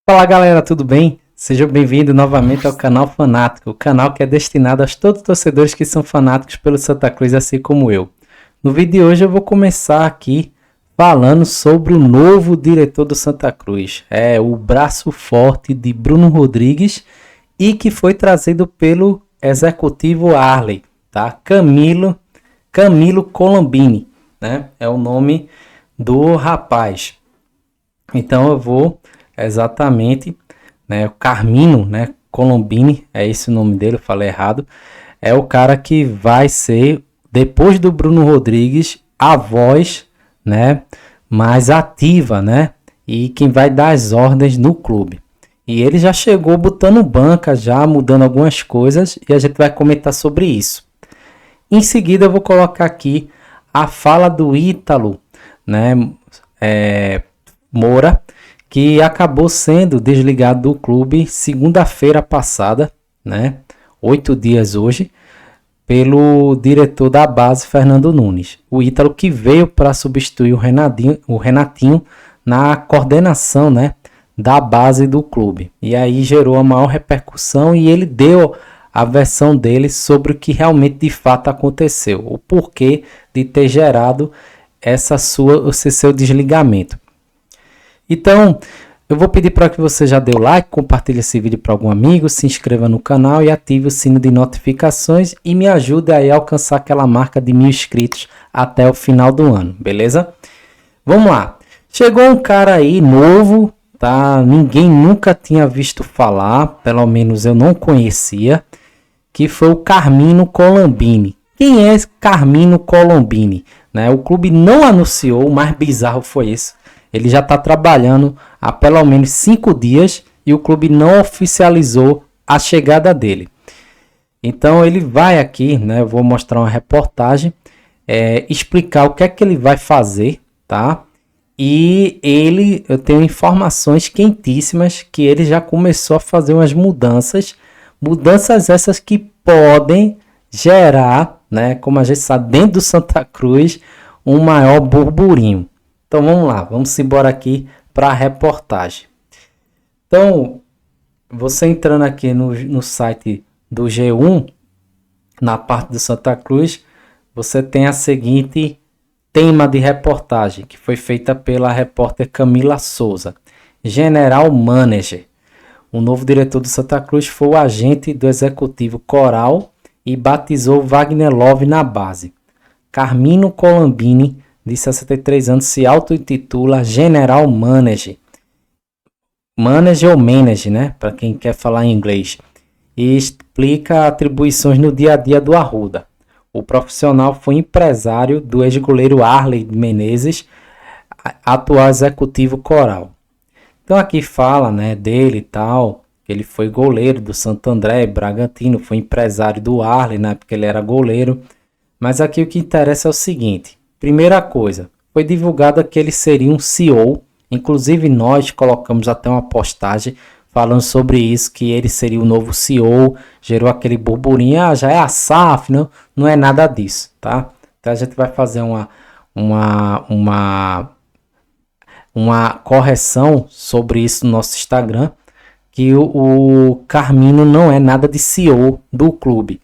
Fala galera, tudo bem? Sejam bem-vindos novamente ao canal Fanático, o canal que é destinado a todos os torcedores que são fanáticos pelo Santa Cruz, assim como eu. No vídeo de hoje eu vou começar aqui falando sobre o novo diretor do Santa Cruz. É o braço forte de Bruno Rodrigues e que foi trazido pelo executivo Arley, tá? Camilo Colombini, né? É o nome do rapaz. Então eu vou exatamente, né, o Carmino, né, Colombini, é esse o nome dele, eu falei errado, é o cara que vai ser, depois do Bruno Rodrigues, a voz, né, mais ativa, né, e quem vai dar as ordens no clube. E ele já chegou botando banca, já mudando algumas coisas, e a gente vai comentar sobre isso. Em seguida eu vou colocar aqui a fala do Ítalo, né, Moura, que acabou sendo desligado do clube segunda-feira passada, né? 8 dias hoje, pelo diretor da base, Fernando Nunes. O Ítalo que veio para substituir o Renatinho na coordenação, né, da base do clube. E aí gerou a maior repercussão e ele deu a versão dele sobre o que realmente de fato aconteceu, o porquê de ter gerado esse seu desligamento. Então, eu vou pedir para que você já dê o like, compartilhe esse vídeo para algum amigo, se inscreva no canal e ative o sino de notificações e me ajude aí a alcançar aquela marca de 1000 inscritos até o final do ano, beleza? Vamos lá. Chegou um cara aí novo, tá? Ninguém nunca tinha visto falar, pelo menos eu não conhecia, que foi o Carmino Colombini. Quem é esse Carmino Colombini? Né? O clube não anunciou, o mais bizarro foi isso. Ele já está trabalhando há pelo menos 5 dias e o clube não oficializou a chegada dele. Então ele vai aqui, né? Eu vou mostrar uma reportagem, explicar o que é que ele vai fazer, tá? E eu tenho informações quentíssimas que ele já começou a fazer umas mudanças essas que podem gerar, né? Como a gente sabe, dentro do Santa Cruz, um maior burburinho. Então vamos lá, vamos embora aqui para a reportagem. Então, você entrando aqui no site do G1, na parte do Santa Cruz, você tem a seguinte tema de reportagem, que foi feita pela repórter Camila Souza. General Manager. O novo diretor do Santa Cruz foi o agente do executivo Coral e batizou Wagner Love na base. Carmino Colombini, de 63 anos, se auto-intitula General Manager. Manager ou Manager, né? Para quem quer falar em inglês. E explica atribuições no dia a dia do Arruda. O profissional foi empresário do ex-goleiro Arley Menezes, atual executivo Coral. Então aqui fala, né, dele e tal, que ele foi goleiro do Santo André, Bragantino, foi empresário do Arley, né, porque ele era goleiro. Mas aqui o que interessa é o seguinte. Primeira coisa, foi divulgado que ele seria um CEO, inclusive nós colocamos até uma postagem falando sobre isso, que ele seria o novo CEO, gerou aquele burburinho, já é a SAF, não é nada disso, tá? Então a gente vai fazer uma correção sobre isso no nosso Instagram, que o Carmino não é nada de CEO do clube,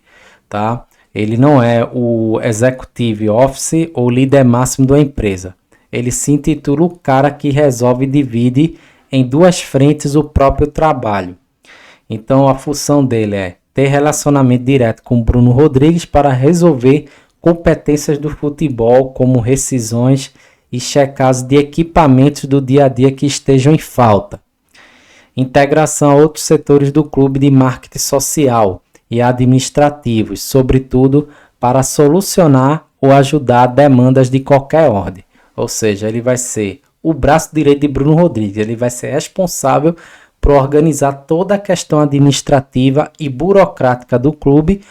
tá? Ele não é o Executive Office ou líder máximo da empresa. Ele se intitula o cara que resolve e divide em duas frentes o próprio trabalho. Então a função dele é ter relacionamento direto com Bruno Rodrigues para resolver competências do futebol, como rescisões e checagem de equipamentos do dia a dia que estejam em falta. Integração a outros setores do clube de marketing social e administrativos, sobretudo para solucionar ou ajudar demandas de qualquer ordem. Ou seja, ele vai ser o braço direito de Bruno Rodrigues, ele vai ser responsável por organizar toda a questão administrativa e burocrática do clube,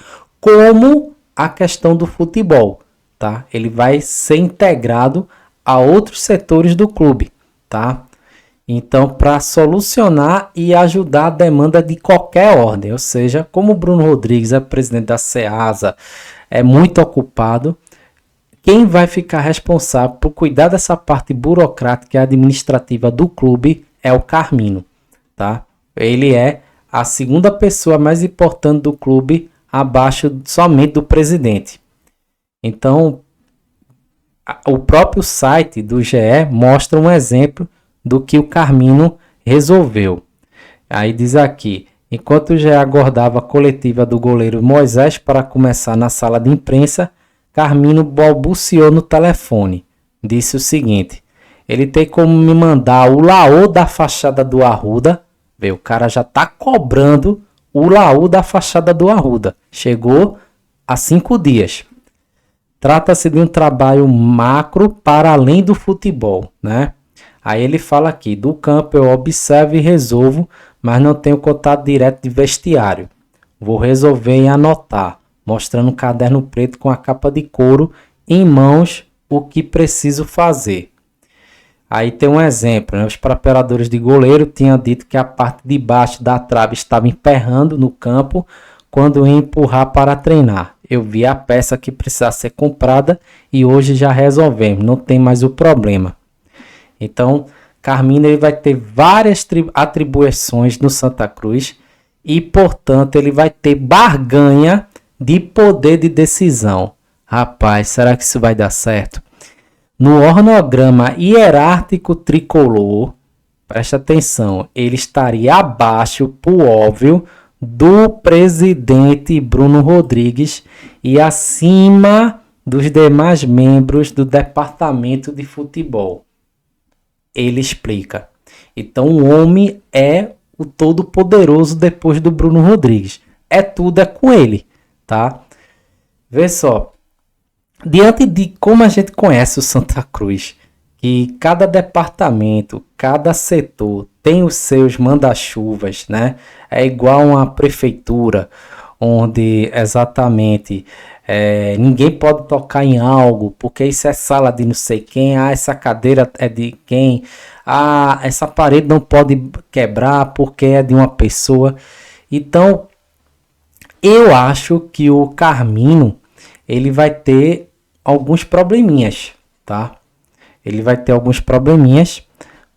como a questão do futebol, tá? Ele vai ser integrado a outros setores do clube, tá? Então, para solucionar e ajudar a demanda de qualquer ordem, ou seja, como o Bruno Rodrigues é presidente da SEASA, é muito ocupado, quem vai ficar responsável por cuidar dessa parte burocrática e administrativa do clube é o Carmino, tá? Ele é a segunda pessoa mais importante do clube, abaixo somente do presidente. Então, o próprio site do GE mostra um exemplo do que o Carmino resolveu. Aí diz aqui: enquanto o GE aguardava a coletiva do goleiro Moisés para começar na sala de imprensa, Carmino balbuciou no telefone. Disse o seguinte: ele tem como me mandar o laô da fachada do Arruda. Vê, o cara já tá cobrando o laô da fachada do Arruda. Chegou há 5 dias. Trata-se de um trabalho macro para além do futebol, né? Aí ele fala aqui: do campo eu observo e resolvo, mas não tenho contato direto de vestiário. Vou resolver e anotar, mostrando um caderno preto com a capa de couro em mãos, o que preciso fazer. Aí tem um exemplo, né? Os preparadores de goleiro tinham dito que a parte de baixo da trave estava emperrando no campo quando ia empurrar para treinar. Eu vi a peça que precisava ser comprada e hoje já resolvemos, não tem mais o problema. Então, Carmino ele vai ter várias atribuições no Santa Cruz e, portanto, ele vai ter barganha de poder de decisão. Rapaz, será que isso vai dar certo? No organograma hierárquico tricolor, presta atenção, ele estaria abaixo, por óbvio, do presidente Bruno Rodrigues e acima dos demais membros do departamento de futebol. Ele explica. Então o homem é o todo-poderoso depois do Bruno Rodrigues. Tudo é com ele, tá? Vê só. Diante de como a gente conhece o Santa Cruz, que cada departamento, cada setor tem os seus manda-chuvas, né? É igual uma prefeitura, onde exatamente ninguém pode tocar em algo, porque isso é sala de não sei quem, essa cadeira é de quem, essa parede não pode quebrar porque é de uma pessoa. Então, eu acho que o Carmino, ele vai ter alguns probleminhas, tá? Ele vai ter alguns probleminhas,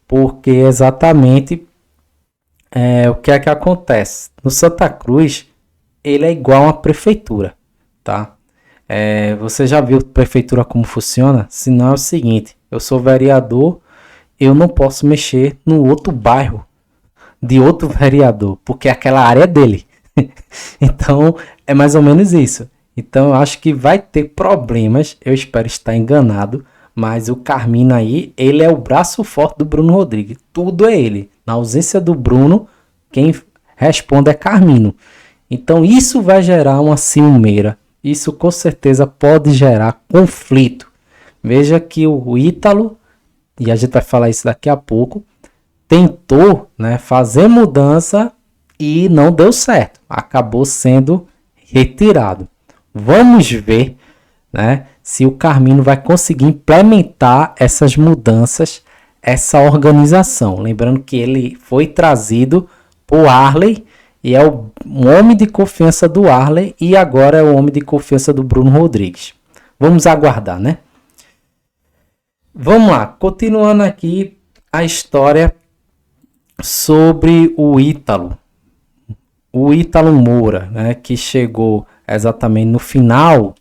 porque exatamente o que é que acontece? No Santa Cruz, ele é igual a uma prefeitura, tá? Você já viu a prefeitura como funciona? Se não, é o seguinte: eu sou vereador, eu não posso mexer no outro bairro de outro vereador, porque aquela área é dele. Então, é mais ou menos isso. Então, eu acho que vai ter problemas, eu espero estar enganado, mas o Carmino aí, ele é o braço forte do Bruno Rodrigues. Tudo é ele. Na ausência do Bruno, quem responde é Carmino. Então, isso vai gerar uma ciumeira. Isso, com certeza, pode gerar conflito. Veja que o Ítalo, e a gente vai falar isso daqui a pouco, tentou, né, fazer mudança e não deu certo. Acabou sendo retirado. Vamos ver, né, se o Carmino vai conseguir implementar essas mudanças, essa organização. Lembrando que ele foi trazido por Arley e é um homem de confiança do Arley e agora é o homem de confiança do Bruno Rodrigues. Vamos aguardar, né? Vamos lá, continuando aqui a história sobre o Ítalo. O Ítalo Moura, né, que chegou exatamente no final,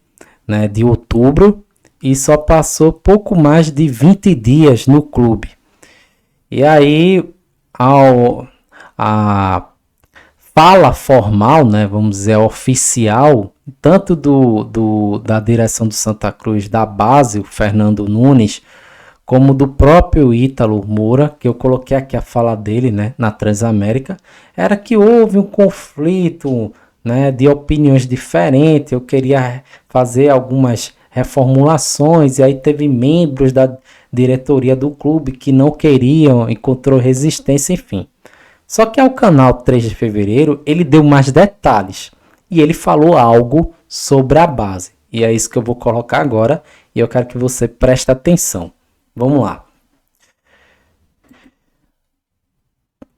né, de outubro e só passou pouco mais de 20 dias no clube. E aí, a fala formal, né, vamos dizer, oficial, tanto da direção do Santa Cruz, da base, o Fernando Nunes, como do próprio Ítalo Moura, que eu coloquei aqui a fala dele, né, na Transamérica, era que houve um conflito, né, de opiniões diferentes. Eu queria fazer algumas reformulações e aí teve membros da diretoria do clube que não queriam, encontrou resistência, enfim. Só que ao canal 3 de fevereiro ele deu mais detalhes e ele falou algo sobre a base. E é isso que eu vou colocar agora e eu quero que você preste atenção. Vamos lá.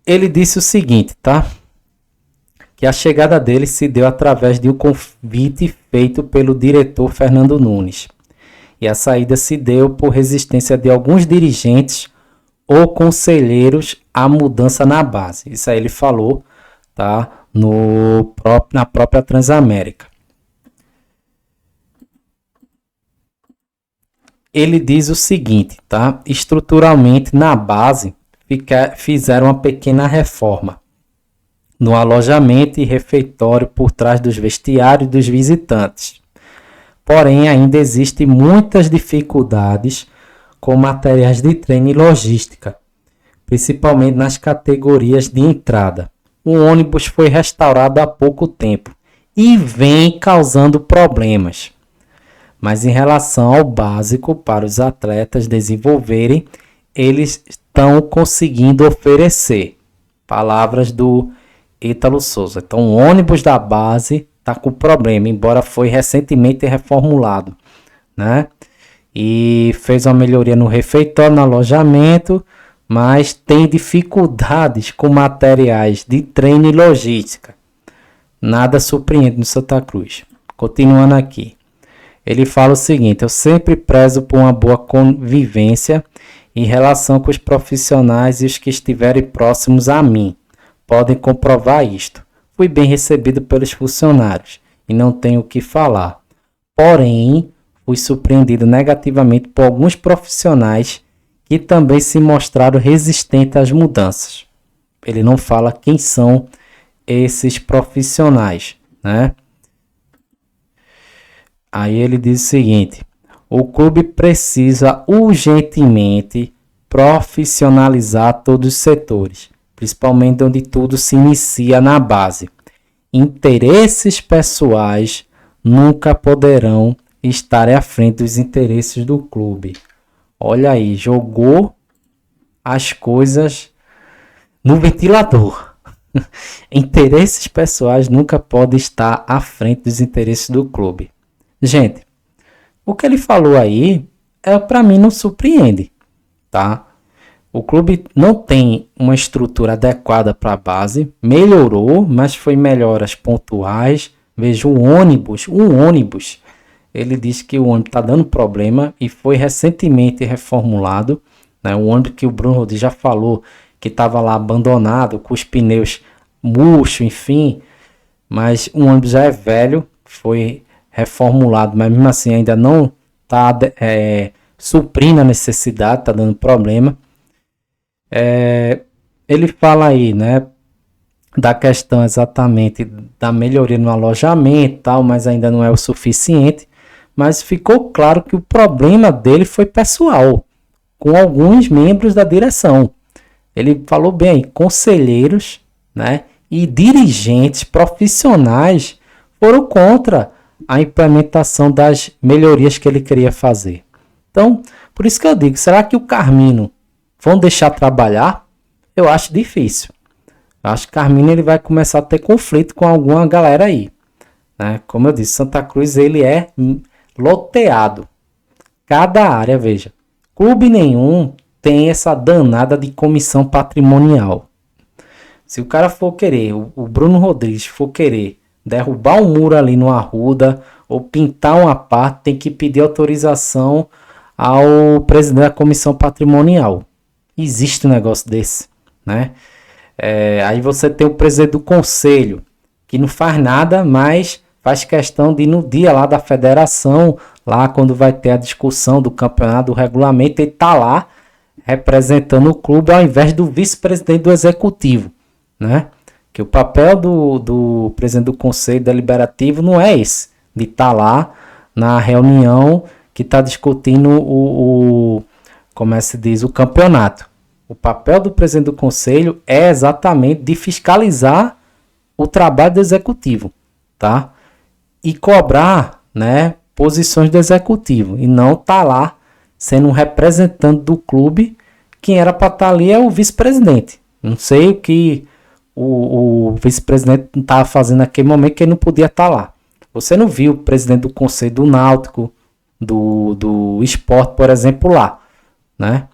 Ele disse o seguinte, tá? Que a chegada dele se deu através de um convite feito pelo diretor Fernando Nunes. E a saída se deu por resistência de alguns dirigentes ou conselheiros a mudança na base. Isso aí ele falou, tá? Na própria Transamérica. Ele diz o seguinte, tá? Estruturalmente, na base, fizeram uma pequena reforma no alojamento e refeitório por trás dos vestiários dos visitantes. Porém, ainda existem muitas dificuldades com materiais de treino e logística, principalmente nas categorias de entrada. O ônibus foi restaurado há pouco tempo e vem causando problemas. Mas em relação ao básico para os atletas desenvolverem, eles estão conseguindo oferecer. Palavras do Ítalo Souza. Então, o ônibus da base está com problema, embora foi recentemente reformulado, né? E fez uma melhoria no refeitório, no alojamento, mas tem dificuldades com materiais de treino e logística. Nada surpreende no Santa Cruz. Continuando aqui. Ele fala o seguinte: eu sempre prezo por uma boa convivência em relação com os profissionais e os que estiverem próximos a mim. Podem comprovar isto. Fui bem recebido pelos funcionários e não tenho o que falar. Porém, fui surpreendido negativamente por alguns profissionais que também se mostraram resistentes às mudanças. Ele não fala quem são esses profissionais, né? Aí ele diz o seguinte: o clube precisa urgentemente profissionalizar todos os setores, principalmente onde tudo se inicia na base. Interesses pessoais nunca poderão estar à frente dos interesses do clube. Olha aí, jogou as coisas no ventilador. Interesses pessoais nunca podem estar à frente dos interesses do clube. Gente, o que ele falou aí, para mim não surpreende, tá? O clube não tem uma estrutura adequada para a base, melhorou, mas foi melhoras pontuais. Veja um ônibus, ele diz que o ônibus está dando problema e foi recentemente reformulado, né? O ônibus que o Bruno Rodrigues já falou que estava lá abandonado, com os pneus murchos, enfim, mas o ônibus já é velho, foi reformulado, mas mesmo assim ainda não está suprindo a necessidade, está dando problema. Ele fala aí, né, da questão exatamente da melhoria no alojamento e tal, mas ainda não é o suficiente. Mas ficou claro que o problema dele foi pessoal, com alguns membros da direção. Ele falou bem aí, conselheiros, né, e dirigentes profissionais foram contra a implementação das melhorias que ele queria fazer. Então, por isso que eu digo, será que o Carmino vão deixar trabalhar? Eu acho difícil. Eu acho que o Carmino ele vai começar a ter conflito com alguma galera aí, né? Como eu disse, Santa Cruz ele é loteado. Cada área, veja, clube nenhum tem essa danada de comissão patrimonial. Se o cara for querer, o Bruno Rodrigues for querer derrubar um muro ali no Arruda ou pintar uma parte, tem que pedir autorização ao presidente da comissão patrimonial. Existe um negócio desse, né? Aí você tem o presidente do conselho, que não faz nada, mas faz questão de ir no dia lá da federação, lá quando vai ter a discussão do campeonato, do regulamento, ele tá lá representando o clube ao invés do vice-presidente do executivo, né? Que o papel do presidente do conselho deliberativo não é esse, de estar lá na reunião que está discutindo como se diz, o campeonato. O papel do presidente do conselho é exatamente de fiscalizar o trabalho do executivo, tá? E cobrar, né, posições do executivo, e não tá lá sendo um representante do clube. Quem era para estar ali é o vice-presidente. Não sei o que o vice-presidente estava fazendo naquele momento, que ele não podia estar lá. Você não viu o presidente do conselho do Náutico, do Sport, por exemplo, lá, né?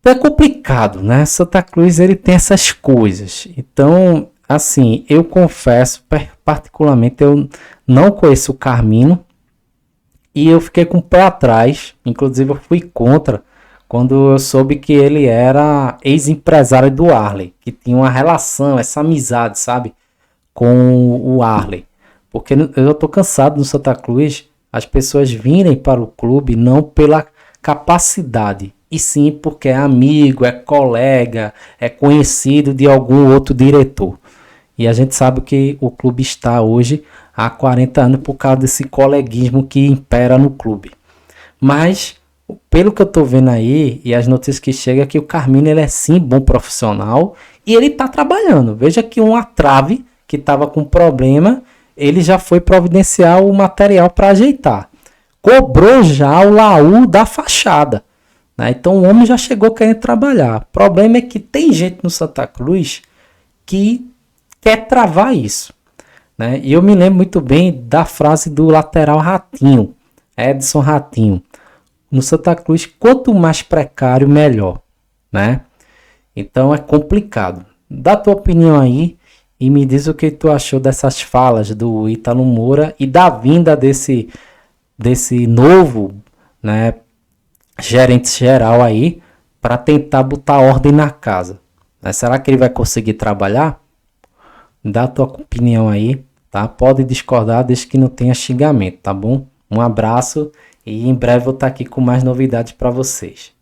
É complicado, né? Santa Cruz ele tem essas coisas. Então, assim, eu confesso, particularmente, eu não conheço o Carmino e eu fiquei com o pé atrás. Inclusive, eu fui contra quando eu soube que ele era ex-empresário do Arley, que tinha uma relação, essa amizade, sabe, com o Arley. Porque eu tô cansado no Santa Cruz as pessoas virem para o clube não pela capacidade, e sim porque é amigo, é colega, é conhecido de algum outro diretor. E a gente sabe que o clube está hoje há 40 anos por causa desse coleguismo que impera no clube. Mas, pelo que eu tô vendo aí, e as notícias que chegam, é que o Carmine ele é sim bom profissional e ele tá trabalhando. Veja que uma trave que estava com problema, ele já foi providenciar o material para ajeitar. Cobrou já o laú da fachada. Né? Então o homem já chegou querendo trabalhar. O problema é que tem gente no Santa Cruz que quer travar isso. Né? E eu me lembro muito bem da frase do lateral Ratinho, Edson Ratinho. No Santa Cruz, quanto mais precário, melhor. Né? Então é complicado. Dá tua opinião aí e me diz o que tu achou dessas falas do Ítalo Moura e da vinda desse novo, né, gerente geral aí para tentar botar ordem na casa. Né? Será que ele vai conseguir trabalhar? Dá tua opinião aí, tá? Pode discordar desde que não tenha xingamento, tá bom? Um abraço e em breve vou estar aqui com mais novidades para vocês.